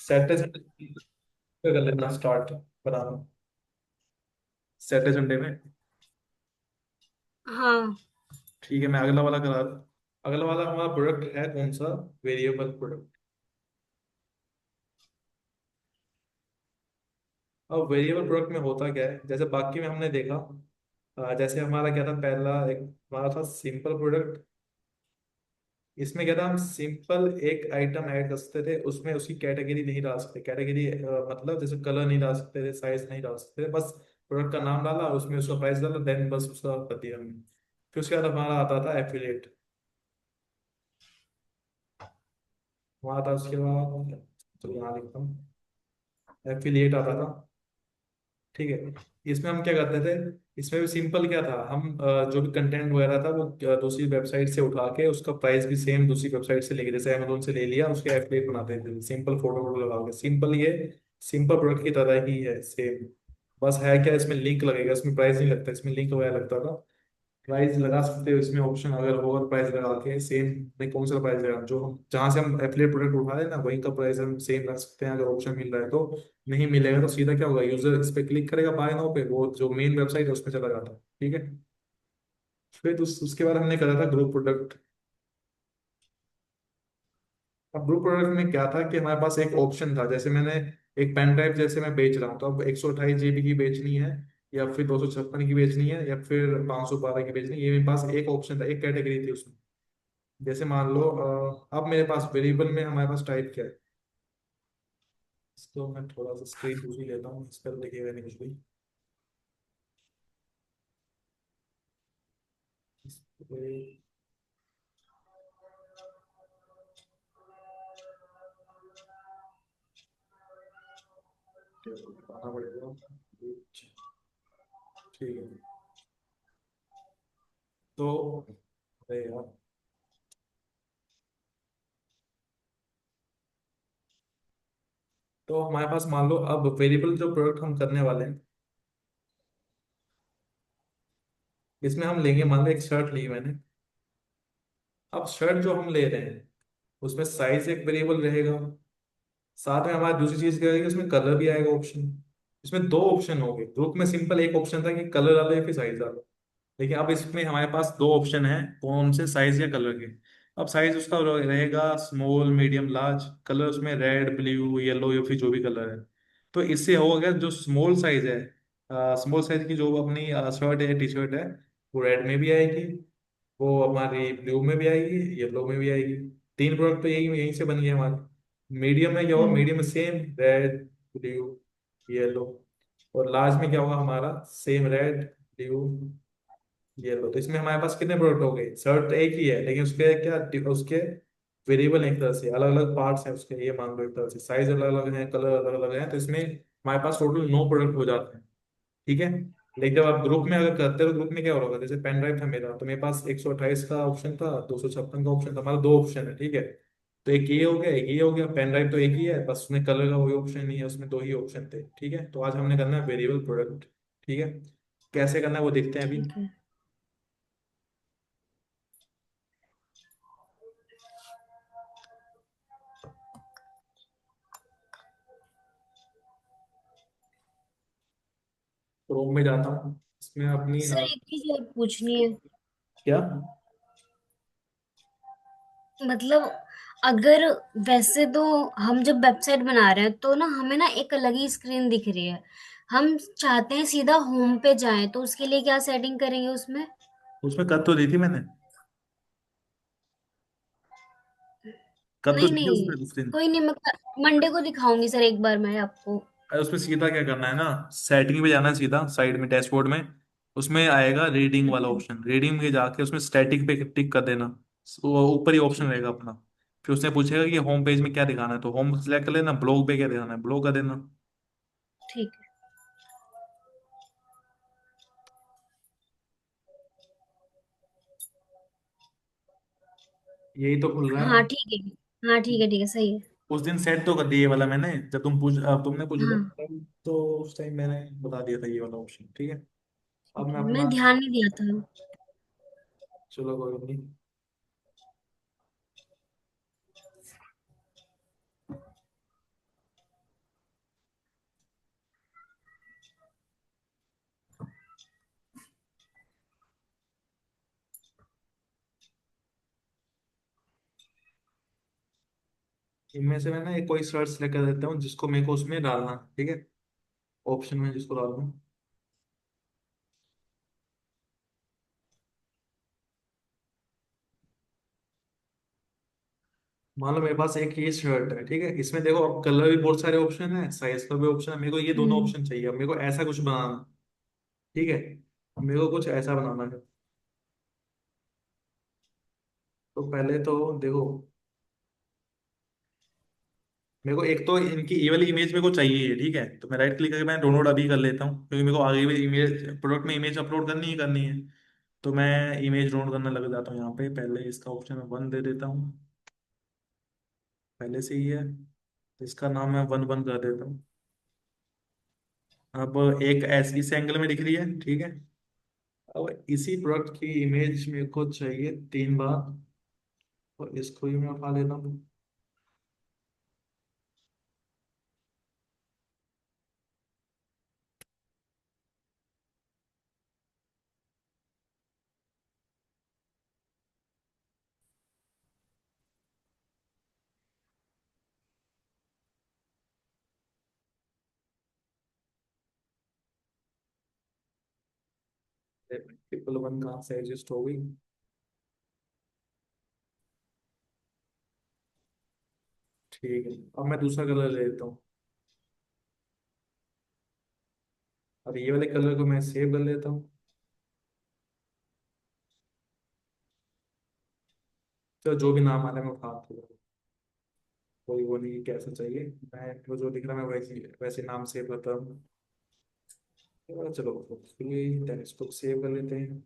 Saturday Sunday कर लेना start बनाना, Saturday Sunday में। हाँ। ठीक है, मैं अगला वाला करा। अगला वाला हमारा प्रोडक्ट है कौन सा? Variable product. अब वेरिएबल प्रोडक्ट में होता क्या है, जैसे बाकी में हमने देखा, जैसे हमारा क्या था, पहला एक हमारा था सिंपल प्रोडक्ट। इसमें क्या था, हम सिंपल एक आइटम ऐड कर सकते थे, उसमें उसकी कैटेगरी नहीं डाल सकते। कैटेगरी मतलब जैसे कलर नहीं डाल सकते थे, साइज नहीं डाल सकते थे, बस प्रोडक्ट का नाम डाला, उसमें उसका प्राइस डाला, देन बस उसका कर दिया हमने। फिर उसके बाद हमारा आता था एफिलिएट। वहाँ था उसके बाद, तो यहाँ लिखता हूँ, एफिलिएट आता था। ठीक है, इसमें हम क्या करते थे, इसमें भी सिंपल क्या था, हम जो भी कंटेंट वगैरह था वो दूसरी वेबसाइट से उठा के उसका प्राइस भी सेम दूसरी वेबसाइट से लेके, जैसे अमेजोन से ले लिया, उसके एफिलिएट बनाते थे, सिंपल फोटो वोटो लगा के। सिंपल ये सिंपल प्रोडक्ट की तरह ही है सेम। बस है क्या, इसमें लिंक लगेगा, इसमें प्राइस नहीं लगता, इसमें लिंक वगैरह लगता था। प्राइस लगा सकते हो इसमें, ऑप्शन अगर हो, और प्राइस लगा के सेम में कौन सा प्राइस लगा, जो हम जहाँ से हम एफिलिएट प्रोडक्ट उठा रहे हैं ना, वहीं का प्राइस हम सेम रख सकते हैं, अगर ऑप्शन मिल रहा है तो। नहीं मिलेगा तो सीधा क्या होगा, यूजर इस पे क्लिक करेगा बाय नाउ पे, वो जो मेन वेबसाइट है उसमें चला जाता है। ठीक है, फिर उसके बाद हमने करा था ग्रुप प्रोडक्ट। अब ग्रुप प्रोडक्ट में क्या था कि हमारे पास एक ऑप्शन था, जैसे मैंने एक पेन ड्राइव जैसे मैं बेच रहा हूँ, तो अब 128 GB की बेचनी है, या फिर 256 की बेचनी है, या फिर 512 की बेचनी है, ये मेरे पास एक ऑप्शन था, एक कैटेगरी थी उसमें। जैसे मान लो अब मेरे पास वेरिएबल में हमारे पास टाइप क्या है, इसको मैं थोड़ा सा स्क्रीन दूसरी लेता हूँ, इस पर दिखेगा नहीं कुछ भी। इस पे दिखाना पड़ेगा। ठीक है, तो अरे यार, तो हमारे पास मान लो अब वेरिएबल जो प्रोडक्ट हम करने वाले हैं, इसमें हम लेंगे, मान लो एक शर्ट ली मैंने। अब शर्ट जो हम ले रहे हैं, उसमें साइज एक वेरिएबल रहेगा, साथ में हमारी दूसरी चीज क्या रहेगी, उसमें कलर भी आएगा ऑप्शन। इसमें दो ऑप्शन हो गए, ग्रुप में सिंपल एक ऑप्शन था कि कलर डालो या फिर साइज डालो। देखिए अब इसमें हमारे पास दो ऑप्शन है, कौन से, साइज या कलर के। अब साइज उसका रहेगा स्मॉल मीडियम लार्ज, कलर उसमें रेड ब्लू येलो या फिर जो भी कलर है। तो इससे होगा जो स्मॉल साइज है, स्मॉल साइज की जो अपनी शर्ट है, टी शर्ट है, वो रेड में भी आएगी, वो हमारी ब्लू में भी आएगी, येलो में भी आएगी। तीन प्रोडक्ट तो यही यहीं से बन गए हमारे। मीडियम में क्या होगा, हम्म। मीडियम में सेम रेड ब्लू येलो, और लार्ज में क्या होगा हमारा, सेम रेड ब्लू येलो। तो इसमें हमारे पास कितने प्रोडक्ट हो गए, शर्ट तो एक ही है, लेकिन उसके क्या, उसके वेरिएबल एक तरह से अलग अलग पार्ट्स हैं उसके, ये मान लो एक तरह से साइज अलग अलग है, कलर अलग अलग है, तो इसमें हमारे पास टोटल 9 प्रोडक्ट हो जाते हैं। ठीक है, लेकिन जब आप ग्रुप में अगर करते हो, ग्रुप में क्या होगा, जैसे पेन ड्राइव था मेरा, तो मेरे पास 128 का ऑप्शन था, 256 का ऑप्शन था, हमारा दो ऑप्शन है। ठीक है, तो एक ये हो गया, एक ये हो गया। पेन ड्राइव तो एक ही है, बस उसमें कलर का कोई ऑप्शन नहीं है, उसमें दो ही ऑप्शन थे। ठीक है, तो आज हमने करना है वेरिएबल प्रोडक्ट। ठीक है, कैसे करना है वो देखते हैं अभी। ठीक है। क्रोम में जाता हूँ, इसमें अपनी सर एक चीज और पूछनी है। क्या। मतलब अगर वैसे तो हम जब वेबसाइट बना रहे हैं तो ना हमें ना एक अलग ही स्क्रीन दिख रही है। हम चाहते हैं सीधा होम पे जाएं, तो उसके लिए क्या सेटिंग करेंगे उसमें? उसमें कर तो दी थी मैंने, कर तो नहीं दी थी नहीं, उसमें उस दिन। कोई नहीं, मैं मंडे को दिखाऊंगी सर एक बार मैं आपको। अरे उसमें सीधा क्या करना है ना, सेटिंग पे जाना है सीधा, साइड में डैशबोर्ड में, उसमें आएगा रीडिंग वाला ऑप्शन, रीडिंग में जाके उसमें स्टैटिक पे टिक कर देना। वो ऊपर ही ऑप्शन रहेगा अपना। फिर उसने पूछेगा कि होम पेज में क्या दिखाना है, तो होम सेलेक्ट कर लेना, ब्लॉग पे क्या दिखाना है ब्लॉग कर देना। ठीक यही तो खुल रहा है। है। हाँ ठीक है। हाँ ठीक है सही है। उस दिन सेट तो कर दिया ये वाला मैंने, जब तुमने पूछा था, हाँ तो उस टाइम मैंने बता दिया था ये वाला ऑप्शन। ठीक है, अब ठीक मैं है, अपना, मैं ध्यान नहीं दिया था। चलो कोई नहीं। इनमें से मैं ना एक कोई शर्ट सेलेक्ट कर देता हूँ जिसको मेरे को उसमें डालना है, ठीक है, ऑप्शन में जिसको डालना है। मान लो मेरे पास एक ये शर्ट है, ठीक है, इसमें देखो अब कलर भी बहुत सारे ऑप्शन है, साइज का भी ऑप्शन है, मेरे को ये दोनों हम्म। ऑप्शन चाहिए, अब मेरे को ऐसा कुछ बनाना है, ठीक है, मेरे को कुछ ऐसा बनाना है। तो पहले तो देखो, मेरे को एक तो इनकी ये वाली इमेज मेरे को चाहिए है, ठीक है, तो मैं राइट क्लिक करके मैं डाउनलोड अभी कर लेता हूँ, क्योंकि मेरे को आगे भी इमेज प्रोडक्ट में इमेज अपलोड करनी ही करनी है। तो मैं इमेज डाउनलोड करने लग जाता हूँ, यहाँ पे पहले इसका ऑप्शन मैं वन दे देता हूँ, पहले से ही है, तो इसका नाम मैं वन वन कर देता हूँ। अब एक ऐसी इस एंगल में दिख रही है, ठीक है, अब इसी प्रोडक्ट की इमेज मेरे को चाहिए 3 बार, और इसको ही मैं उठा लेता हूँ। ट्रिपल वन कहाँ से एडजस्ट हो गई। ठीक है, अब मैं दूसरा कलर ले लेता हूँ। अब ये वाले कलर को मैं सेव कर लेता हूँ। तो जो भी नाम आ रहा है मैं उठा दूँ, कोई वो नहीं कैसा चाहिए, मैं वो जो दिख रहा है मैं वैसे वैसे नाम सेव करता हूँ। चलो टेक्स्ट बुक सेव कर लेते हैं।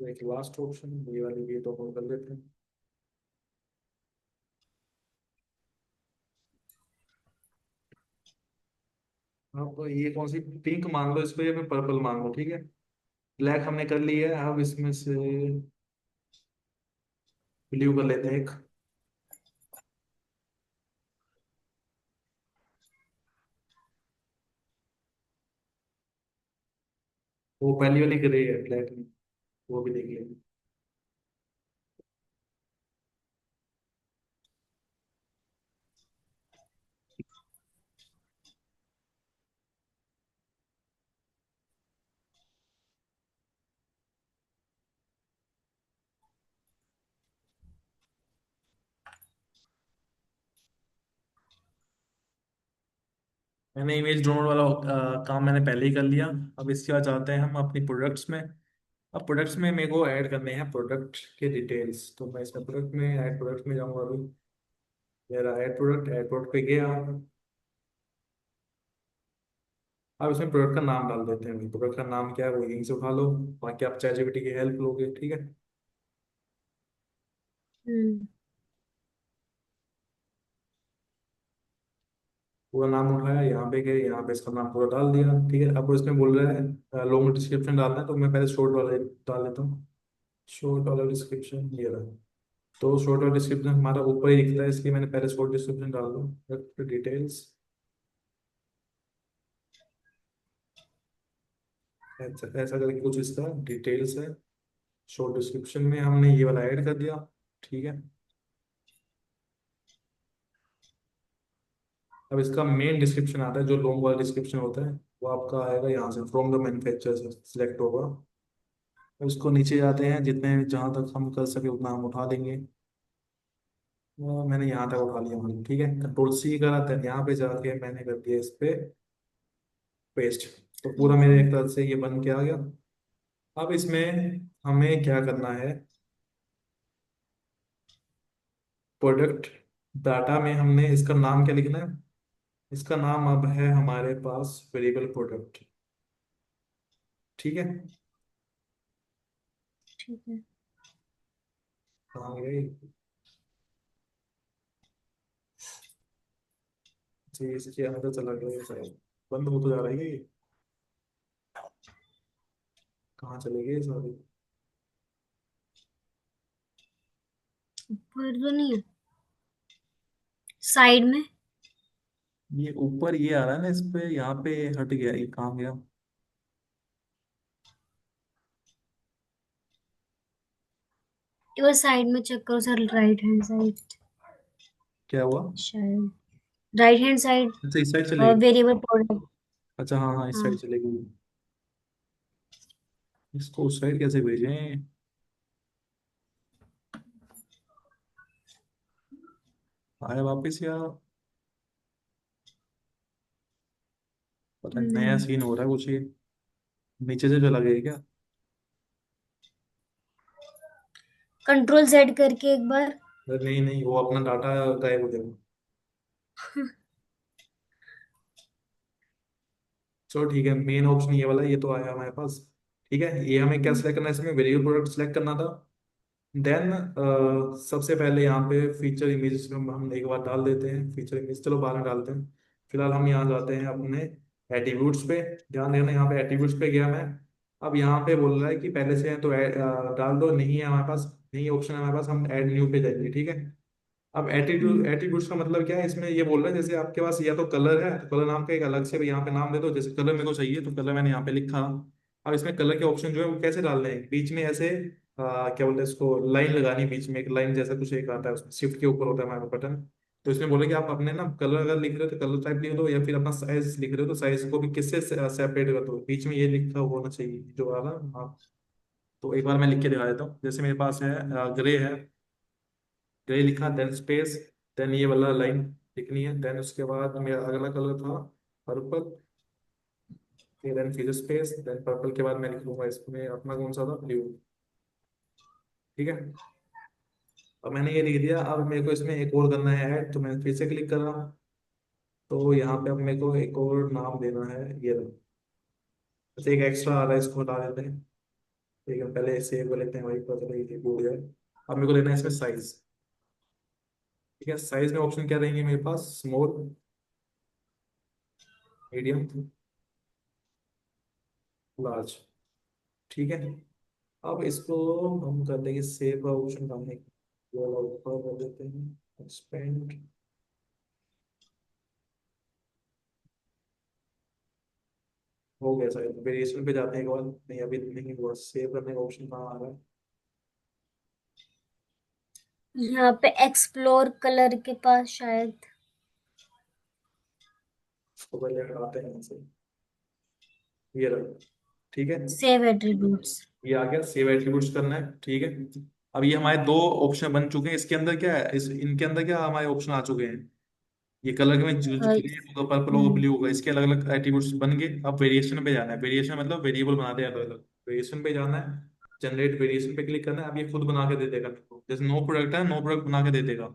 एक लास्ट ऑप्शन ये वाली भी तो हम कर लेते हैं। अब ये कौन सी, पिंक मान लो इसको, ये मैं पर्पल मान लो, ठीक है, ब्लैक हमने कर लिया है, अब इसमें से ब्लू कर लेते हैं एक। वो पहली वाली ग्रे है ब्लैक में, वो भी देख लेंगे। मैंने इमेज डाउनलोड वाला काम मैंने पहले ही कर लिया। अब इसके बाद जाते हैं हम अपनी प्रोडक्ट्स में। अब प्रोडक्ट्स में मेरे को ऐड करने हैं प्रोडक्ट के डिटेल्स, तो मैं इसमें प्रोडक्ट में ऐड प्रोडक्ट में जाऊंगा अभी। मेरा ऐड प्रोडक्ट पे गया। अब इसमें प्रोडक्ट का नाम डाल देते हैं, प्रोडक्ट का नाम क्या है वो यहीं से उठा लो, बाकी आप चैट जीपीटी की हेल्प लोगे, ठीक है। हम्म। पूरा नाम उठाया, यहाँ पे गए, यहाँ पे इसका नाम पूरा डाल दिया, ठीक है, अब वो इसमें बोल रहा है लॉन्ग डिस्क्रिप्शन डालना है, तो मैं पहले शॉर्ट वाला डाल देता हूँ। शॉर्ट वाला डिस्क्रिप्शन ये रहा। तो शॉर्ट वाला डिस्क्रिप्शन हमारा ऊपर ही दिखता है, इसलिए मैंने पहले शॉर्ट डिस्क्रिप्शन डाल दूँ, डिटेल्स ऐसा ऐसा करके कुछ इसका डिटेल्स है। शॉर्ट डिस्क्रिप्शन में हमने ये वाला ऐड कर दिया, ठीक है। अब इसका मेन डिस्क्रिप्शन आता है, जो लॉन्ग वाला डिस्क्रिप्शन होता है, वो आपका आएगा यहाँ से, फ्रॉम द मैन्युफैक्चरर से सिलेक्ट होगा। अब इसको नीचे जाते हैं, जितने जहाँ तक हम कर सके उतना हम उठा देंगे। मैंने यहाँ तक उठा लिया मतलब, ठीक है, कंट्रोल सी करा था, यहाँ पे जाके मैंने कर दिया इस पे पेस्ट। तो पूरा ठीक मेरे है। एक तरफ से ये बन के आ गया। अब इसमें हमें क्या करना है, प्रोडक्ट डाटा में हमने इसका नाम क्या लिखना है। इसका नाम अब है हमारे पास वेरिएबल प्रोडक्ट, ठीक है। ठीक है। कहाँ गई जी, इसके अंदर चला गया ये शायद, बंद हो तो जा रही है ये, कहाँ चले गए ये सारे। ऊपर तो नहीं है, साइड में। ये ऊपर ये आ रहा है ना, इस पे यहाँ पे हट गया, ये कहाँ गया। एक बार साइड में चेक करो सर, राइट हैंड साइड क्या हुआ? शायद, राइट हैंड साइड, अच्छा इस साइड चलेगी। Variable product. अच्छा हाँ हाँ, इस साइड हाँ। चलेगी। इसको उस साइड कैसे भेजें? आया वापिस या? पता नहीं, नया नहीं, सीन हो रहा है कुछ ये। नीचे से चला गया क्या? कंट्रोल जेड करके एक बार। अरे नहीं नहीं, वो अपना डाटा गायब हो जाएगा। चलो ठीक है, मेन ऑप्शन ये वाला, ये तो आया हमारे पास। ठीक है, ये हमें क्या सिलेक्ट करना है, इसमें वेरिएबल प्रोडक्ट सिलेक्ट करना था। देन सबसे पहले यहाँ पे फीचर इमेजेस में हम एक बार डाल देते हैं फीचर इमेज, चलो बाद में डालते हैं। फिलहाल हम यहाँ जाते हैं अपने एट्रीब्यूट्स पे। ध्यान देना, यहाँ पे एट्रीब्यूट्स पे गया मैं। अब यहाँ पे बोल रहा है कि पहले से है तो डाल दो, नहीं है हमारे पास, नहीं ऑप्शन है हमारे पास, हम ऐड न्यू पे जाएंगे। ठीक है। अब एटीट्यूड हम्म। एट्रीब्यूट्स का मतलब क्या है, इसमें ये बोल रहा है जैसे आपके पास या तो कलर है तो कलर नाम का एक अलग से यहाँ पे नाम दे दो, जैसे कलर मेरे को चाहिए तो कलर मैंने यहाँ पे लिखा। अब इसमें कलर के ऑप्शन जो है वो कैसे डालने हैं, बीच में ऐसे क्या बोलते हैं इसको, लाइन लगानी है बीच में, एक लाइन जैसा कुछ एक आता है, उसमें शिफ्ट के ऊपर होता है हमारा बटन। तो इसमें बोले कि आप अपने ना कलर अगर लिख रहे हो तो कलर टाइप लिख दो, या फिर अपना साइज लिख रहे हो तो साइज को भी किससे सेपरेट कर दो, बीच में ये लिखा होना चाहिए जो आ रहा। हाँ, तो एक बार मैं लिख के दिखा देता हूँ, जैसे मेरे पास है ग्रे है, ग्रे लिखा, देन स्पेस, देन ये वाला लाइन लिखनी है, देन उसके बाद मेरा अगला कलर था पर्पल, फिर देन फिर स्पेस, देन पर्पल के बाद मैं लिख लूंगा इसमें अपना कौन सा था, ब्लू। ठीक है। अब मैंने ये लिख दिया, अब मेरे को इसमें एक और करना है ऐड, तो मैं फिर से क्लिक कर रहा हूँ। तो यहाँ पे अब मेरे को एक और नाम देना है, ये रहा। अच्छा एक एक्स्ट्रा आ रहा है, इसको हटा देते हैं। ठीक है, पहले सेव कर लेते हैं, वही पता चला ये भूल जाए। अब मेरे को लेना है इसमें साइज। ठीक है, साइज में ऑप्शन क्या रहेंगे मेरे पास, स्मॉल, मीडियम, लार्ज। ठीक है। अब इसको हम कर देंगे सेव का ऑप्शन डालने के, ये वाला ऊपर कर देते हैं, एक्सपेंड। हो गया शायद, वेरिएशन पे जाते हैं एक बार, नहीं अभी नहीं हुआ, सेव करने का ऑप्शन कहाँ आ रहा है? यहाँ पे एक्सप्लोर कलर के पास शायद। इसको पहले हटाते हैं यहाँ से, ये रहा। ठीक है, सेव एट्रीब्यूट्स। ये आ गया, सेव एट्रीब्यूट्स करना है। ठीक है। अब ये हमारे दो ऑप्शन बन चुके हैं, इसके अंदर क्या है, इस इनके अंदर क्या हमारे ऑप्शन आ चुके हैं। ये कलर में जो जो ग्रे होगा, पर्पल होगा, हम्म। ब्लू होगा, इसके अलग अलग एट्रीब्यूट्स बन गए। अब वेरिएशन पे जाना है, वेरिएशन मतलब वेरिएबल बना दे अलग अलग, वेरिएशन पे जाना है, जनरेट वेरिएशन पे क्लिक करना है। अब ये खुद बना के दे देगा मेरे को, जैसे नो प्रोडक्ट है, नो प्रोडक्ट बना के दे देगा।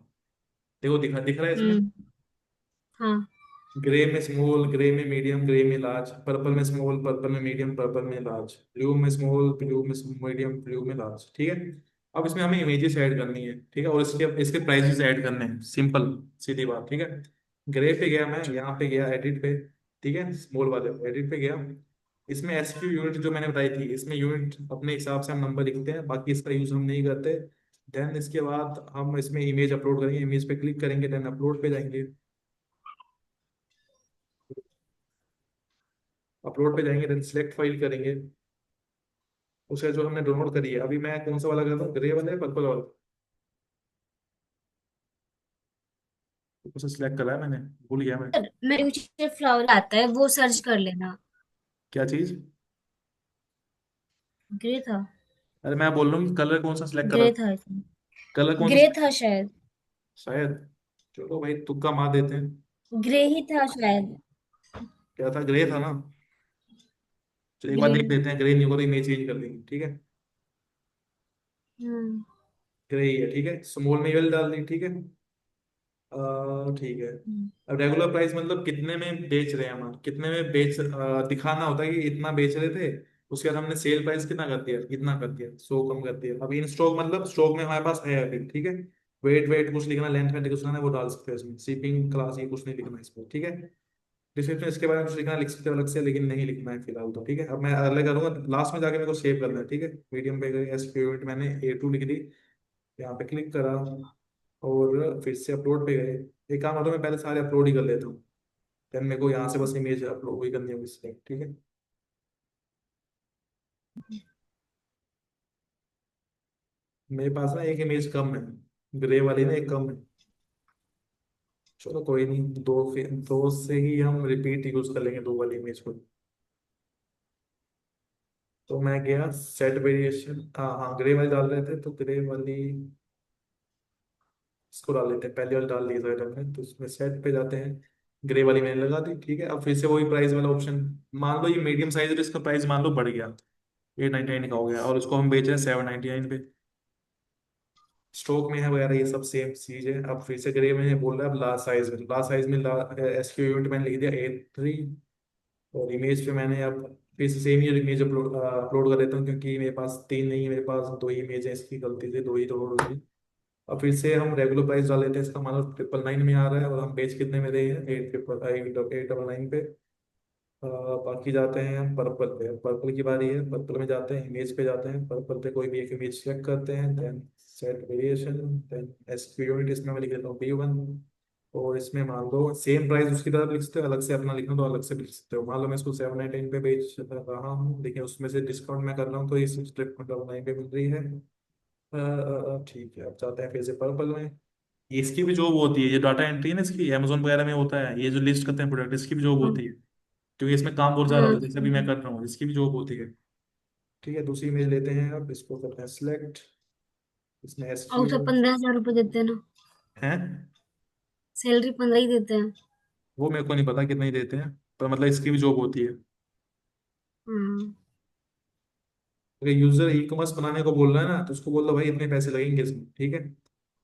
देखो दिख रहा है इसमें, हम्म। हाँ। ग्रे में स्मॉल, ग्रे में मीडियम, ग्रे में लार्ज, पर्पल में स्मॉल, पर्पल में मीडियम, पर्पल में लार्ज, ब्लू में स्मॉल, ब्लू में मीडियम, ब्लू में लार्ज। ठीक है। अब इसमें हमें इमेजेस ऐड करनी है। ठीक है, और इसके इसके प्राइसेस ऐड करने हैं, सिंपल सीधी बात। ठीक है। ग्रे पे गया मैं, यहाँ पे गया एडिट पे। ठीक है, स्मॉल वाले एडिट पे गया। इसमें एसक्यू यूनिट जो मैंने बताई थी, इसमें यूनिट अपने हिसाब से हम नंबर लिखते हैं, बाकी इसका यूज हम नहीं करते। देन इसके बाद हम इसमें इमेज अपलोड करेंगे, इमेज पे क्लिक करेंगे, देन अपलोड पे जाएंगे। अपलोड पे जाएंगे, देन सिलेक्ट फाइल करेंगे, उसे जो हमने डाउनलोड करी है। अभी मैं कौन सा वाला कर रहा हूँ, ग्रे वाला है पर्पल वाला, उसे सिलेक्ट करा है मैंने, भूल गया मैं। मेरे पीछे फ्लावर आता है, वो सर्च कर लेना। क्या चीज? ग्रे था। अरे मैं बोल रहा हूँ कि कलर कौन सा सिलेक्ट करा, ग्रे था इसमें। कलर कौन सा ग्रे था select- शायद। शायद। चलो भाई तुक्का मार देते हैं। ग्रे ही था शायद। क्या था, ग्रे था ना? चलो एक बार ग्रे। देख लेते हैं, ग्रे नहीं होगा तो इमेज चेंज कर देंगे। ठीक है, हम्म। ग्रे ही है। ठीक है, स्मॉल में ये वाली डाल दी। ठीक है। ठीक है। अब रेगुलर प्राइस मतलब कितने में बेच रहे हैं हम, कितने में बेच दिखाना होता है कि इतना बेच रहे थे। उसके बाद हमने सेल प्राइस कितना कर दिया, इतना कर दिया, 100 कम कर दिया। अभी इन स्टॉक मतलब स्टॉक में हमारे पास है अभी। ठीक है। वेट वेट कुछ लिखना, लेंथ वेट कुछ लिखना है वो डाल सकते हैं इसमें, शिपिंग क्लास ये कुछ नहीं लिखना है इसमें। ठीक है। डिस्क्रिप्शन इसके बारे में कुछ लिखना लिख सकते हो अलग से, लेकिन नहीं लिखना है फिलहाल तो। ठीक है, अब मैं अलग करूंगा लास्ट में जाके, मेरे को सेव करना है। ठीक है, मीडियम पे गए, एस मैंने A2 लिख दी, यहाँ पे क्लिक करा, और फिर से अपलोड पे गए। एक काम होता है, मैं पहले सारे अपलोड ही कर लेता हूँ, देन मेरे को यहाँ से बस इमेज अपलोड वही करनी होगी इसलिए। ठीक है। मेरे पास ना एक इमेज कम है, ग्रे वाली ना एक कम है। चलो कोई नहीं, दो से ही हम रिपीट यूज कर लेंगे, दो वाली इमेज को। तो मैं गया सेट वेरिएशन, हाँ हाँ ग्रे वाली डाल रहे थे तो ग्रे वाली इसको डाल लेते हैं, पहले वाली डाल ली साइड हमने, तो उसमें सेट पे जाते हैं। ग्रे वाली मैंने लगा दी, ठीक है। अब फिर से वही प्राइस वाला ऑप्शन, मान लो ये मीडियम साइज है तो इसका प्राइस मान लो बढ़ गया, 899 का हो गया, और उसको हम बेच रहे हैं 799 पे। स्टॉक में है वगैरह ये सब सेम चीज है। अब फिर से ग्रे में बोल रहा है अब लार्ज साइज में, लार्ज साइज में एस क्यू यूनिट मैंने लिख दिया 83। और इमेज पे मैंने अब फिर से सेम ही इमेज अपलोड अपलोड कर देता हूँ, क्योंकि मेरे पास तीन नहीं है, मेरे पास दो ही इमेज है, इसकी गलती से दो ही अपलोड हुई। अब फिर से हम रेगुलर प्राइस डाल लेते हैं, इसका मान लो 999 में आ रहा है, और हम बेच कितने में रहे हैं, 899 पे। बाकी जाते हैं पर्पल पे, पर्पल की बारी है। पर्पल में जाते हैं, इमेज पे जाते हैं, पर्पल पे कोई भी एक इमेज सेलेक्ट करते हैं, then set variation, then SQ unit, इसमें मैं लिख देता हूँ B1। और इसमें मान लो सेम प्राइस उसकी तरफ लिख सकते हो, अलग से अपना लिखना तो अलग से भी लिख सकते हो। मान लो मैं इसको 799 पे बेच रहा हूँ, लेकिन उसमें से डिस्काउंट मैं कर रहा हूँ तो ये 699 पे मिल रही है। ठीक है, अब जाते हैं फिर से पर्पल में। इसकी भी जॉब होती है, ये डाटा एंट्री है ना इसकी, अमेजोन वगैरह में होता है, ये जो लिस्ट करते हैं प्रोडक्ट, इसकी भी जॉब होती है। क्योंकि इसमें काम बहुत ज्यादा हाँ। होता है, जैसे अभी मैं कर रहा हूँ, इसकी भी जॉब होती है। ठीक है, दूसरी इमेज लेते हैं, अब इसको करते हैं सिलेक्ट। इसमें एस और क्यू उसे 15,000 रुपये देते हैं ना? है। सैलरी 15 ही देते हैं। वो मेरे को नहीं पता कितने ही देते हैं, पर मतलब इसकी भी जॉब होती है। हाँ। अगर यूजर ई कॉमर्स बनाने को बोल रहा है ना, तो उसको बोल दो भाई इतने पैसे लगेंगे इसमें, ठीक है।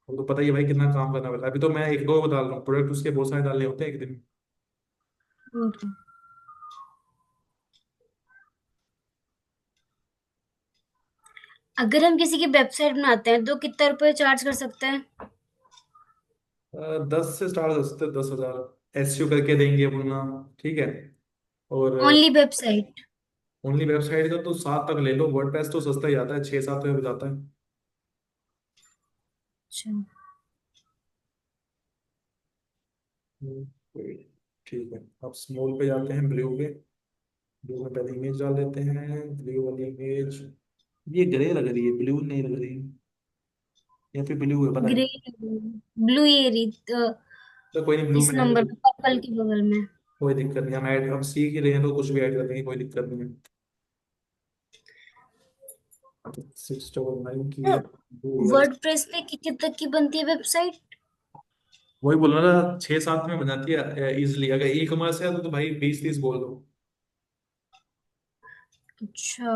वो तो पता ही है भाई कितना काम करना पड़ता है, अभी तो मैं एक दो डाल रहा हूँ, प्रोडक्ट उसके बहुत सारे डालने होते हैं एक दिन में। ओके। अगर हम किसी की वेबसाइट बनाते हैं तो कितना रुपए चार्ज कर सकते हैं? 10 से स्टार्ट कर सकते हैं, 10,000 एसयू करके देंगे अपना, ठीक है। और ओनली वेबसाइट? ओनली वेबसाइट का तो 7 तक ले लो, वर्डप्रेस तो सस्ता ही आता है, 6-7 रुपये में जाता है। अच्छा। wait, ठीक है। अब स्मॉल पे जाते हैं, ब्लू पे। ब्लू में पहले इमेज डाल देते हैं, ब्लू वाली इमेज। ये ग्रे लग रही है, ब्लू नहीं लग रही, या फिर ब्लू है पता नहीं। ग्रे। ब्लू ये रही तो कोई नहीं, ब्लू इस में ऐड नंबर कर, पे पर्पल के बगल में। कोई दिक्कत नहीं, हम ऐड, हम सीख ही रहे हैं तो कुछ भी ऐड कर देंगे, कोई दिक्कत नहीं है। 699 की है। वर्डप्रेस पे कितने तक की बनती है वेबसाइट? वही बोल रहा ना, 6-7 में बन जाती है इजिली। अगर ई कॉमर्स है तो भाई 20-30 बोल दो। अच्छा।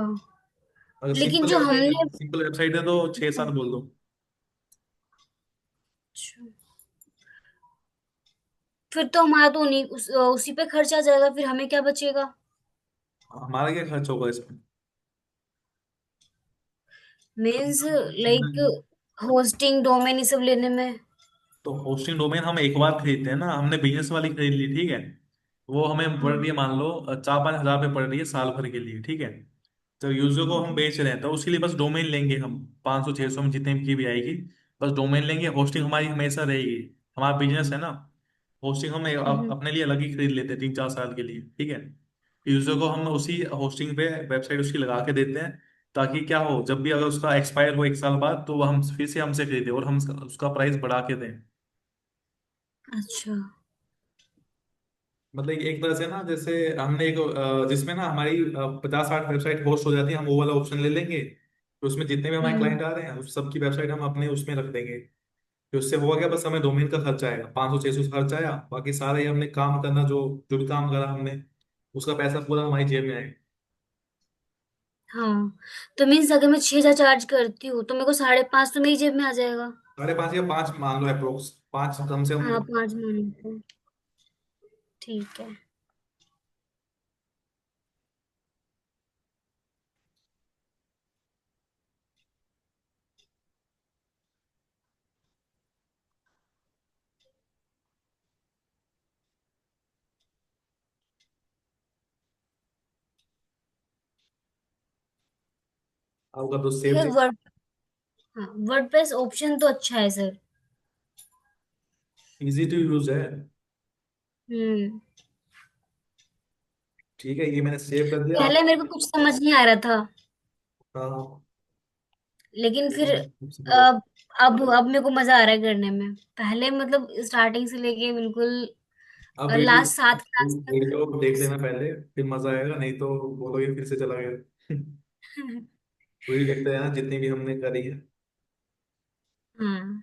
अगर लेकिन सिंपल जो वेबसाइट हमने। है, सिंपल वेबसाइट है तो 6-7 बोल दो। अच्छा। फिर तो हमारा तो उसी पे खर्च आ जाएगा, फिर हमें क्या बचेगा? हमारा क्या खर्च होगा इसमें? मीन्स लाइक होस्टिंग डोमेन ये सब लेने में। तो होस्टिंग डोमेन हम एक बार खरीदते हैं ना, हमने बिजनेस वाली खरीद ली, ठीक है। वो हमें पड़ रही हाँ। है मान लो 4-5 हजार पे पड़ रही है साल भर के लिए, ठीक है। तो यूजर को हम बेच रहे हैं, तो उसके लिए बस डोमेन लेंगे हम, 500-600 में जितने की भी आएगी। बस डोमेन लेंगे, होस्टिंग हमारी हमेशा रहेगी। हमारा बिजनेस है ना, होस्टिंग हम हम्म। अपने लिए अलग ही खरीद लेते हैं 3-4 साल के लिए, ठीक है। यूजर को हम उसी होस्टिंग पे वेबसाइट उसकी लगा के देते हैं, ताकि क्या हो, जब भी अगर उसका एक्सपायर हो 1 साल बाद, तो वो हम फिर से हमसे खरीदे और हम उसका प्राइस बढ़ा के दें। अच्छा। मतलब एक तरह से ना, जैसे हमने एक जिसमें ना हमारी 50-60 वेबसाइट होस्ट हो जाती है, हम वो वाला ऑप्शन ले लेंगे। तो उसमें जितने भी हमारे हम्म। क्लाइंट आ रहे हैं उस सबकी वेबसाइट हम अपने उसमें रख देंगे। तो उससे हुआ क्या, बस हमें डोमेन का खर्चा आएगा, 500-600 खर्च आया, बाकी सारा ये हमने काम करना, जो जो भी काम करा हमने, उसका पैसा पूरा हमारी जेब में आएगा। हाँ। तो मीन्स अगर मैं 6,000 चार्ज करती हूँ तो मेरे को 5,500 तो मेरी जेब में आ जाएगा। 5.5 या 5 मान लो अप्रोक्स, 5 कम से हाँ, कम। 5 महीने। ठीक है। आपका तो सेव फिर चेक। वर्ड हाँ, वर्डप्रेस ऑप्शन तो अच्छा है सर। इजी टू यूज है। हम्म। ठीक है, ये मैंने सेव कर दिया आप। पहले मेरे को कुछ समझ नहीं आ रहा था। हाँ लेकिन ये फिर सबसे बड़ा। अब मेरे को मजा आ रहा है करने में। पहले मतलब स्टार्टिंग से लेके बिल्कुल अब वीडियो लास्ट 7 क्लास तक। वीडियो देख लेना पहले, फिर मजा आएगा, नहीं तो बोलोगे फिर से चला गया। वीडियो देखते रहना जितनी भी हमने करी है। हाँ।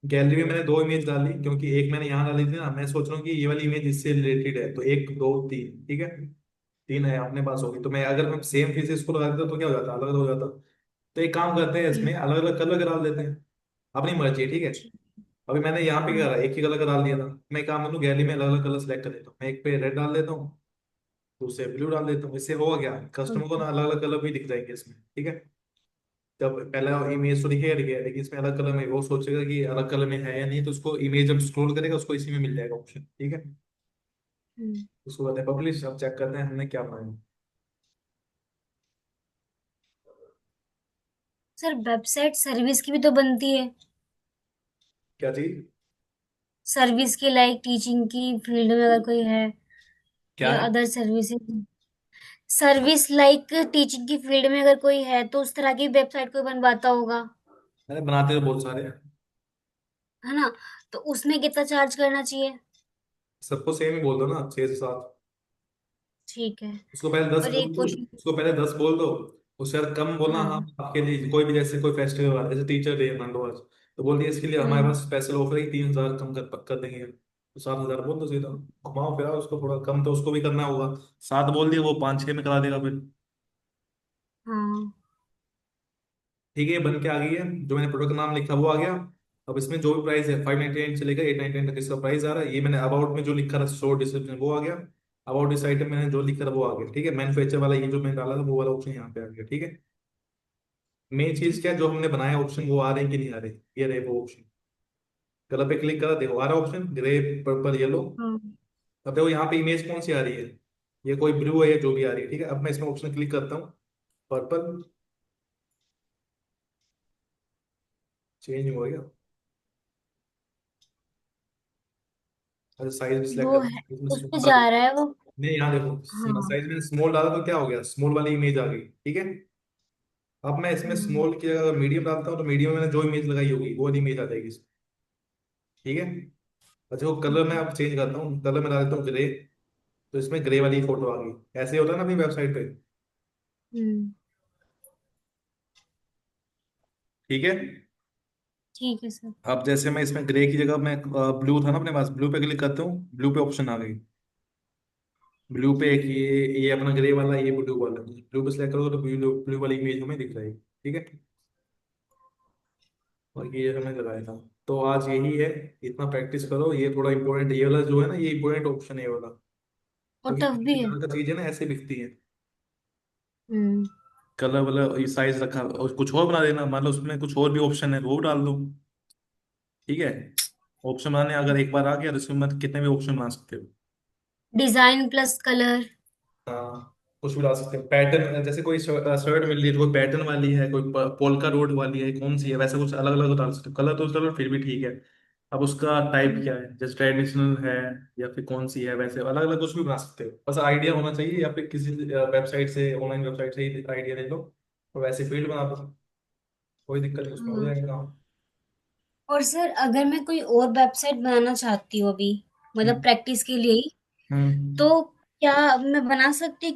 गैलरी में मैंने दो इमेज डाली, क्योंकि एक मैंने यहाँ डाली थी ना, मैं सोच रहा हूँ कि ये वाली इमेज इससे रिलेटेड है, तो एक दो तीन, ठीक है, तीन है अपने पास होगी, तो मैं अगर मैं सेम फेस इसको लगा देता तो क्या हो जाता, अलग अलग हो जाता। तो एक काम करते हैं, इसमें ठीक। अलग अलग कलर करा देते हैं, अपनी मर्जी है, ठीक है। ठीक। अभी मैंने यहाँ पे क्या हाँ। करा, एक ही कलर का डाल दिया था। मैं एक काम करूँ, गैलरी में अलग अलग कलर सेलेक्ट कर लेता हूँ, मैं एक पे रेड डाल देता हूँ, दूसरे ब्लू डाल देता हूँ, इससे होगा क्या, कस्टमर को ओके। ना अलग अलग कलर भी दिख जाएंगे इसमें, ठीक है। जब पहला इमेज तो दिखेगा दिखेगा, लेकिन इसमें अलग कलर में वो सोचेगा कि अलग कलर में है या नहीं, तो उसको इमेज जब स्क्रॉल करेगा उसको इसी में मिल जाएगा ऑप्शन, ठीक है। हम्म। उसको कहते हैं पब्लिश। अब चेक करते हैं हमने क्या बनाया। सर वेबसाइट सर्विस की भी तो बनती है। क्या चीज? सर्विस की लाइक टीचिंग की फील्ड में अगर कोई है, क्या या है? Other services. Service like teaching की फील्ड में अगर कोई है तो उस तरह की वेबसाइट कोई बनवाता होगा, अरे बनाते तो बहुत सारे हैं। है ना? तो उसमें कितना चार्ज करना चाहिए? सबको सेम ही बोल दो ना, 6 से 7। ठीक है। उसको पहले 10 और बोल एक दो। क्वेश्चन। उसको पहले 10 बोल दो। उससे यार कम बोलना, हाँ। हाँ। आपके लिए कोई भी, जैसे कोई फेस्टिवल आ जैसे टीचर डे मान लो आज, तो बोल दिया इसके लिए हमारे हम्म। पास स्पेशल ऑफर है, 3,000 कम कर देंगे, तो 7,000 बोल दो सीधा। घुमाओ फिराओ उसको, थोड़ा कम तो उसको भी करना होगा। 7 बोल दिया, वो 5-6 में करा देगा फिर। हाँ। ठीक है, बन के आ गई है, जो मैंने प्रोडक्ट का नाम लिखा वो आ गया। अब इसमें जो भी प्राइस है 599 से लेकर 899 तक इसका प्राइस आ रहा है। ये मैंने अबाउट में जो लिखा था, शॉर्ट डिस्क्रिप्शन, वो आ गया। अबाउट दिस आइटम मैंने जो लिखा था वो आ गया, ठीक है। मैन्युफैक्चर वाला ये जो मैंने डाला था वो वाला ऑप्शन यहाँ पे आ गया, ठीक है। मेन चीज क्या है, जो हमने बनाया ऑप्शन वो आ रहे हैं कि नहीं आ रहे, ये रहे वो ऑप्शन। कलर पे क्लिक करा, देखो आ रहा ऑप्शन, ग्रे, पर्पल, येलो। हाँ। अब देखो यहाँ पे इमेज कौन सी आ रही है, ये कोई ब्लू है या जो भी आ रही है, ठीक है। अब मैं इसमें ऑप्शन क्लिक करता हूँ, पर्पल, चेंज हो गया। अच्छा, साइज भी सिलेक्ट वो करता है, हूँ इसमें उस पे small जा डाल- रहा है वो। नहीं, यहाँ देखो, हाँ। साइज में स्मॉल डाला तो क्या हो गया, स्मॉल वाली इमेज आ गई, ठीक है। अब मैं इसमें हम्म। स्मॉल की जगह मीडियम डालता हूँ, तो मीडियम में मैंने जो इमेज लगाई होगी वो वाली इमेज आ जाएगी इसमें, ठीक है। अच्छा, वो कलर मैं अब चेंज करता हूँ, कलर में डाल देता हूँ ग्रे, तो इसमें ग्रे वाली फोटो आ गई। ऐसे ही होता है ना अपनी वेबसाइट पे, हम्म। ठीक है। ठीक है सर। अब जैसे मैं इसमें ग्रे की जगह मैं ब्लू था ना अपने पास, ब्लू पे क्लिक करता हूँ, ब्लू पे ऑप्शन आ गई। ब्लू पे एक ये अपना ग्रे वाला, ये ब्लू वाला, ब्लू पे सिलेक्ट करोगे तो ब्लू ब्लू वाली इमेज हमें दिख जाएगी, ठीक है। और ये हमें लगाया था। तो आज यही है, इतना प्रैक्टिस करो, ये थोड़ा इंपॉर्टेंट, ये वाला जो है ना, ये इंपॉर्टेंट ऑप्शन है ये वाला, और क्योंकि टफ भी है। जहाँ का चीज है ना ऐसे बिकती है। हम्म। कलर वलर साइज रखा और कुछ और बना देना, मान लो उसमें कुछ और भी ऑप्शन है तो वो डाल दो, ठीक है। ऑप्शन बनाने अगर एक बार आ गया तो इसमें मत कितने भी ऑप्शन बना सकते हो। Design plus colour. हाँ, कुछ भी डाल सकते हैं, पैटर्न, जैसे कोई शर्ट मिल रही है तो कोई पैटर्न वाली है, कोई पोल्का रोड वाली है, कौन सी है, वैसा कुछ अलग अलग डाल सकते हो। कलर तो चलो फिर भी ठीक है। अब उसका टाइप क्या है, जैसे ट्रेडिशनल है या फिर कौन सी है, वैसे अलग अलग कुछ भी बना सकते हो, बस आइडिया होना चाहिए, या फिर किसी वेबसाइट से, ऑनलाइन वेबसाइट से ही आइडिया ले लो, तो वैसे फील्ड बना दो, कोई दिक्कत नहीं, उसमें हो हाँ। जाएगा काम। और सर अगर मैं कोई और वेबसाइट बनाना चाहती हूँ अभी, मतलब हम्म। प्रैक्टिस के लिए ही, हम्म। तो क्या मैं बना सकती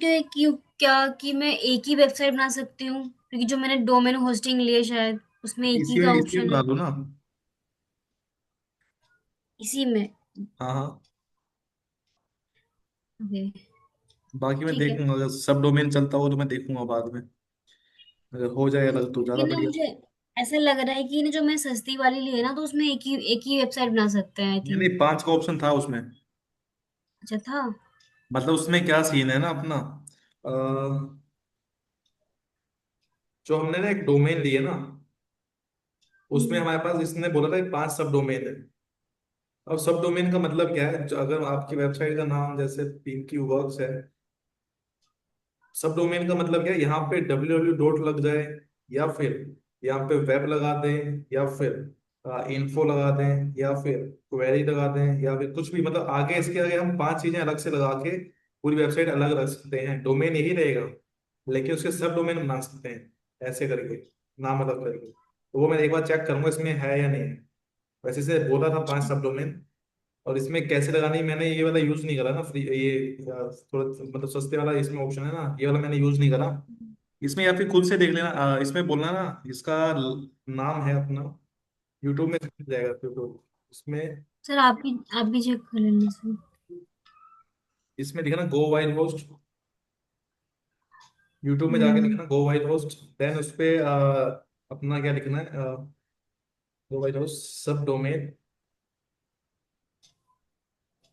हूँ क्या कि मैं एक ही वेबसाइट बना सकती हूँ, क्योंकि जो मैंने डोमेन होस्टिंग लिया शायद उसमें एक ही इसी का इसी में ऑप्शन बना है। दो ना। इसी में। हाँ हाँ। ओके। बाकी मैं ठीक है। देखूंगा, अगर सब डोमेन चलता हो तो मैं देखूंगा बाद में, अगर हो जाए अलग तो ज्यादा लेकिन ना बढ़िया। मुझे ऐसा लग रहा है कि ना जो मैं सस्ती वाली ली है ना, तो उसमें एक ही वेबसाइट बना सकते हैं आई नहीं थिंक। नहीं, 5 का ऑप्शन था उसमें। अच्छा था। मतलब उसमें क्या सीन है ना अपना, अ, जो हमने ना एक डोमेन लिए ना, उसमें हम्म। हमारे पास इसने बोला था कि 5 सब डोमेन है। अब सब डोमेन का मतलब क्या है, अगर आपकी वेबसाइट का नाम जैसे पिंकी वर्क्स है, सब डोमेन का मतलब क्या है, यहाँ पे www डॉट लग जाए, या फिर यहाँ पे वेब लगा दें, या फिर इन्फो लगा दें या फिर क्वेरी लगा दें या फिर कुछ भी, मतलब आगे इसके आगे हम पांच चीजें अलग से लगा के पूरी वेबसाइट अलग रख सकते हैं। डोमेन यही रहेगा लेकिन उसके सब डोमेन बना सकते हैं ऐसे करके, नाम अलग करके। तो वो मैं एक बार चेक करूंगा इसमें है या नहीं है। वैसे से बोला था पांच सब डोमेन, और इसमें कैसे लगानी मैंने ये वाला यूज नहीं करा ना, फ्री ये थोड़ा मतलब सस्ते वाला इसमें ऑप्शन है ना, ये वाला मैंने यूज नहीं करा। इसमें या फिर खुद से देख लेना, इसमें बोलना ना इसका नाम है अपना, यूट्यूब में मिल जाएगा यूट्यूब। इसमें सर आप भी चेक कर लेना सर। इसमें लिखना गो वाइल्ड होस्ट, यूट्यूब में जाके हम्म। लिखना गो वाइल्ड होस्ट, देन उस पे अपना क्या लिखना है, गो वाइल्ड होस्ट सब डोमेन,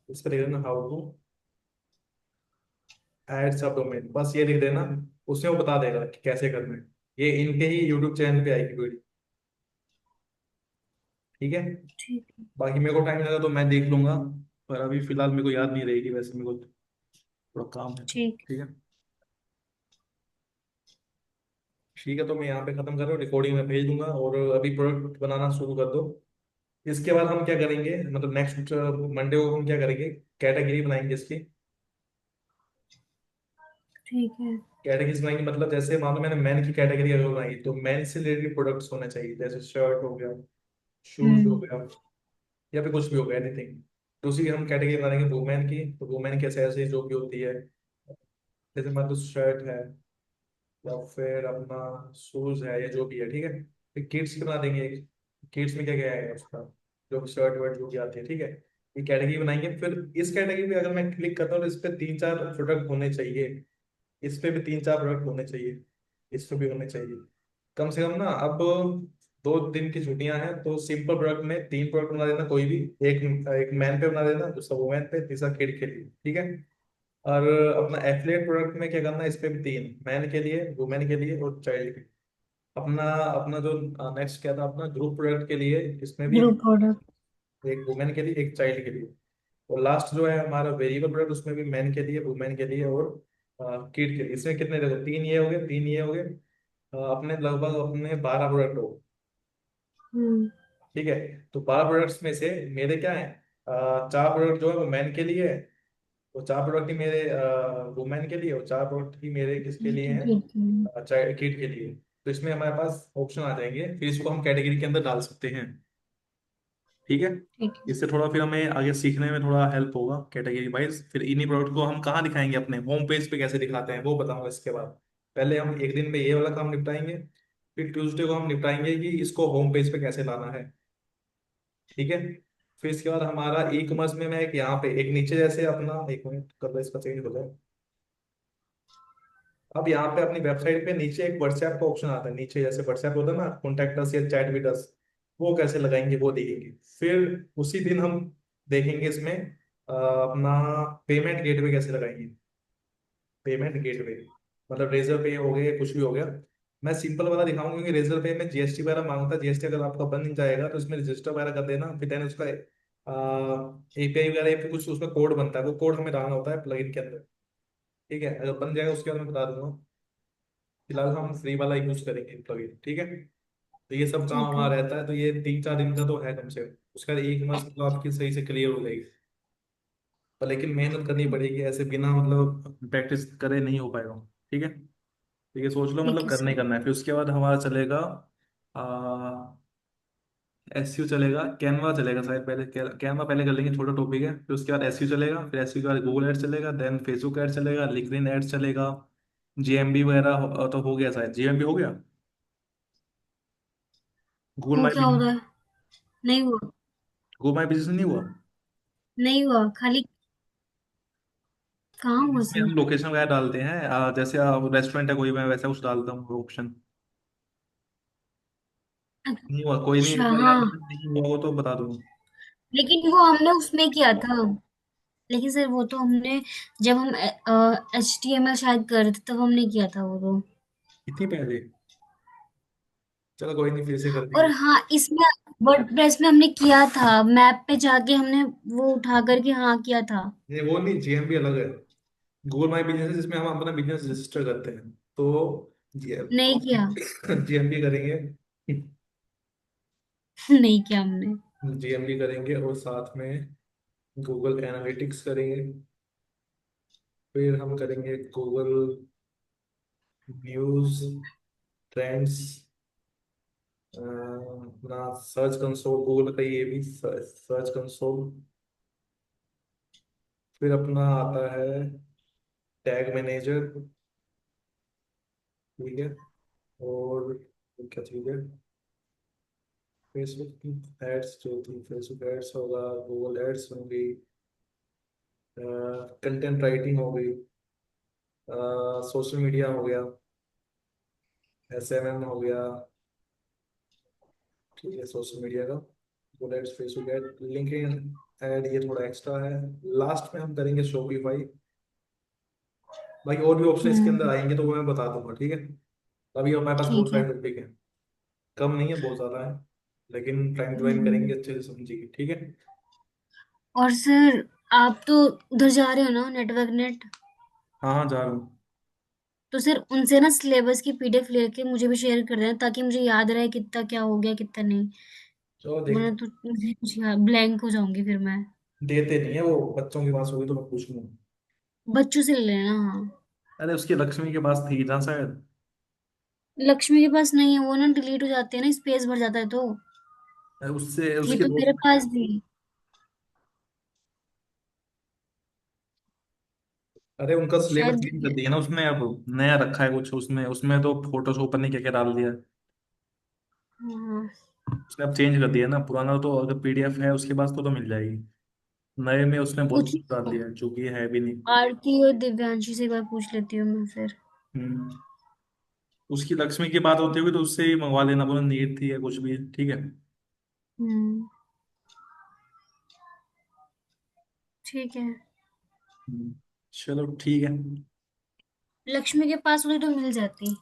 इस पर लिख देना हाउ टू ऐड सब डोमेन, बस ये लिख देना। उसमें वो बता देगा कि कैसे करना है। ये इनके ही यूट्यूब चैनल पे आएगी वीडियो। ठीक है। ठीक है। बाकी मेरे को टाइम लगा तो मैं देख लूंगा, पर अभी फिलहाल मेरे को याद नहीं रहेगी, वैसे मेरे को थोड़ा काम है तो। ठीक। ठीक है। ठीक है, तो मैं यहाँ पे खत्म कर रहा हूँ, रिकॉर्डिंग में भेज दूंगा और अभी प्रोडक्ट बनाना शुरू कर दो। इसके बाद हम क्या करेंगे, मतलब नेक्स्ट मंडे को हम क्या करेंगे, कैटेगरी बनाएंगे इसकी। ठीक है। कैटेगरीज बनाएंगे मतलब जैसे मान लो मैंने मैन की कैटेगरी अगर बनाई तो मैन से रिलेटेड प्रोडक्ट्स होने चाहिए, जैसे शर्ट हो गया, शूज हो हम्म। गया, या फिर कुछ भी हो गया एनीथिंग। तो उसी की हम कैटेगरी बनाएंगे वुमेन की, तो वुमेन की एक्सेसरीज जो भी होती है, जैसे मान लो शर्ट है या फिर अपना शूज है या जो भी है, ठीक है। फिर किड्स की बना देंगे एक, किड्स में क्या क्या है उसका, जो शर्ट वर्ट जो भी आती है, ठीक है। ये कैटेगरी बनाएंगे, फिर इस कैटेगरी पे अगर मैं क्लिक करता हूँ तो इस पे तीन चार प्रोडक्ट होने चाहिए, इस पे भी तीन चार प्रोडक्ट होने चाहिए, इस पे भी होने चाहिए। कम से कम ना अब 2 दिन की छुट्टियां हैं तो सिंपल प्रोडक्ट में तीन प्रोडक्ट बना देना कोई भी, एक एक मैन पे बना देना, दूसरा वुमेन पे, तीसरा किड के लिए, ठीक है। और अपना एफिलिएट प्रोडक्ट में क्या करना है, इस पे भी तीन, मैन के लिए, वुमेन के लिए और चाइल्ड के लिए। अपना अपना जो नेक्स्ट क्या था अपना ग्रुप प्रोडक्ट के लिए, इसमें भी ग्रुप प्रोडक्ट। एक वुमेन के लिए एक चाइल्ड के लिए। और लास्ट जो है हमारा वेरिएबल प्रोडक्ट, उसमें भी मैन के लिए, वुमेन के लिए और किड के लिए। इसमें कितने देखो, तीन ये हो गए, तीन ये हो गए, अपने लगभग अपने 12 प्रोडक्ट हो। हम्म। ठीक है। तो 12 प्रोडक्ट्स में से मेरे क्या है, चार प्रोडक्ट जो है वो मैन के लिए है, वो चार प्रोडक्ट ही मेरे वुमेन के लिए, और चार प्रोडक्ट ही मेरे किसके लिए ठीक है। हैं, चाइल्ड किड के लिए। तो इसमें हमारे पास ऑप्शन आ जाएंगे, फिर इसको हम कैटेगरी के अंदर डाल सकते हैं। ठीक है। ठीक है। इससे थोड़ा फिर हमें आगे सीखने में थोड़ा हेल्प होगा कैटेगरी वाइज। फिर इन्हीं प्रोडक्ट को हम कहाँ दिखाएंगे, अपने होम पेज पे कैसे दिखाते हैं वो बताऊंगा इसके बाद। पहले हम एक दिन में ये वाला काम निपटाएंगे, फिर ट्यूसडे को हम निपटाएंगे कि इसको होम पेज पे कैसे लाना है। ठीक है। फिर इसके बाद हमारा ई कॉमर्स में मैं एक यहाँ पे एक नीचे जैसे अपना, एक मिनट कर इसका चेंज हो जाए। अब यहाँ पे अपनी वेबसाइट पे नीचे एक व्हाट्सएप का ऑप्शन आता है, नीचे जैसे व्हाट्सएप होता है ना, कॉन्टैक्ट अस या चैट विद अस, वो कैसे लगाएंगे वो देखेंगे। फिर उसी दिन हम देखेंगे इसमें अपना पेमेंट गेटवे कैसे लगाएंगे। पेमेंट गेटवे मतलब रेजर पे हो गया, कुछ भी हो गया। मैं सिंपल वाला दिखाऊंगा क्योंकि रेजर पे में जीएसटी वगैरह मांगता है, जीएसटी अगर आपका बन जाएगा तो इसमें रजिस्टर वगैरह कर देना, फिर देन उसका एपीआई वगैरह या फिर कुछ उसमें कोड बनता है, वो कोड हमें डालना होता है प्लगइन के अंदर। ठीक है, अगर बन जाएगा उसके बाद मैं बता दूंगा। फिलहाल हम फ्री वाला यूज करेंगे प्लगइन, ठीक है। तो ये सब काम ठीक है। हमारा रहता है, तो ये 3-4 दिन का तो है कम से कम। उसका एक मंथ तो आपकी सही से क्लियर हो जाएगी। पर लेकिन मेहनत करनी पड़ेगी, ऐसे बिना मतलब प्रैक्टिस करे नहीं हो पाएगा। ठीक है। तो ये सोच लो ठीक मतलब है करना ही सर। करना है। फिर उसके बाद हमारा चलेगा एसयू चलेगा, कैनवा चलेगा शायद, पहले कैनवा पहले कर लेंगे, छोटा टॉपिक है। फिर उसके बाद एसयू चलेगा, फिर एसयू के बाद गूगल एड चलेगा, देन फेसबुक एड चलेगा, लिंक्डइन एड चलेगा, जीएमबी वगैरह तो हो गया शायद, जीएमबी हो गया, गूगल वो माई क्या होता है? नहीं हुआ। गूगल माई बिजनेस नहीं हुआ। नहीं हुआ खाली। कहाँ हुआ इसमें हम सर? लोकेशन वगैरह डालते हैं, जैसे रेस्टोरेंट है कोई, मैं वैसा कुछ डालता हूँ ऑप्शन। नहीं हुआ, कोई नहीं, एक अच्छा बार याद हाँ। नहीं हुआ वो तो बता दूंगा। लेकिन वो हमने उसमें किया था। लेकिन सर वो तो हमने जब हम HTML शायद कर रहे थे तब हमने किया था वो तो। इतनी पहले, चलो कोई नहीं, फिर से कर और देंगे। हाँ इसमें वर्डप्रेस में हमने किया था, मैप पे जाके हमने वो उठा करके हाँ किया था। नहीं वो नहीं, जीएमबी अलग है। गूगल माई बिजनेस जिसमें हम अपना बिजनेस रजिस्टर करते हैं, तो नहीं किया। जीएमबी करेंगे। नहीं किया हमने। जीएमबी करेंगे और साथ में गूगल एनालिटिक्स करेंगे। फिर हम करेंगे गूगल न्यूज़, ट्रेंड्स, अपना सर्च कंसोल, गूगल का ये भी सर्च कंसोल। फिर अपना आता है टैग मैनेजर, ठीक है। और क्या चीज़ है, फेसबुक की एड्स जो थी, फेसबुक एड्स होगा, गूगल एड्स होंगी, कंटेंट राइटिंग हो गई, सोशल मीडिया हो गया, एसएमएम हो गया, ठीक है, सोशल मीडिया का Google ads, Facebook ad, LinkedIn ad, ये थोड़ा एक्स्ट्रा है। लास्ट में हम करेंगे शॉपिफाई। भाई और भी ऑप्शन इसके अंदर हम्म। आएंगे तो वो मैं बता दूंगा, ठीक है। अभी हमारे पास बहुत ठीक है। सारे टॉपिक है, कम नहीं है, बहुत ज्यादा है, लेकिन टाइम टू टाइम हम्म। करेंगे अच्छे से समझिए, ठीक है। और सर, आप तो उधर जा रहे हो ना, नेटवर्क नेट? हाँ हाँ, जा रहा हूँ। तो सर उनसे ना सिलेबस की पीडीएफ लेके मुझे भी शेयर कर देना, ताकि मुझे याद रहे कितना क्या हो गया कितना नहीं। चलो देख, वरना तो मुझे कुछ याद, ब्लैंक हो जाऊंगी फिर मैं। देते नहीं है वो, बच्चों के पास होगी तो मैं पूछ लूंगा। बच्चों से ले लेना, हाँ। अरे उसकी लक्ष्मी के पास थी ना शायद। लक्ष्मी के पास नहीं है, वो ना डिलीट हो जाते हैं ना, स्पेस भर जाता है तो। अरे उससे थी उसके तो मेरे दोस्त, पास भी। अरे उनका सिलेबस शायद। चेंज कर दिया ना उसने, अब नया रखा है कुछ उसमें, उसमें तो फोटोशॉप ने क्या क्या डाल दिया है। हाँ। उसने अब चेंज कर दिया ना, पुराना तो अगर पीडीएफ है उसके पास तो मिल जाएगी, नए में उसने बहुत कुछ कुछ डाल दिया है जो कि है भी नहीं। आरती और दिव्यांशी से एक बार पूछ लेती हूँ मैं फिर। हम्म। उसकी लक्ष्मी की बात होती होगी तो उससे ही मंगवा लेना, बोला नीट थी या कुछ भी, ठीक है। हम्म। ठीक है। हम्म, चलो ठीक है। लक्ष्मी के पास होती तो मिल जाती।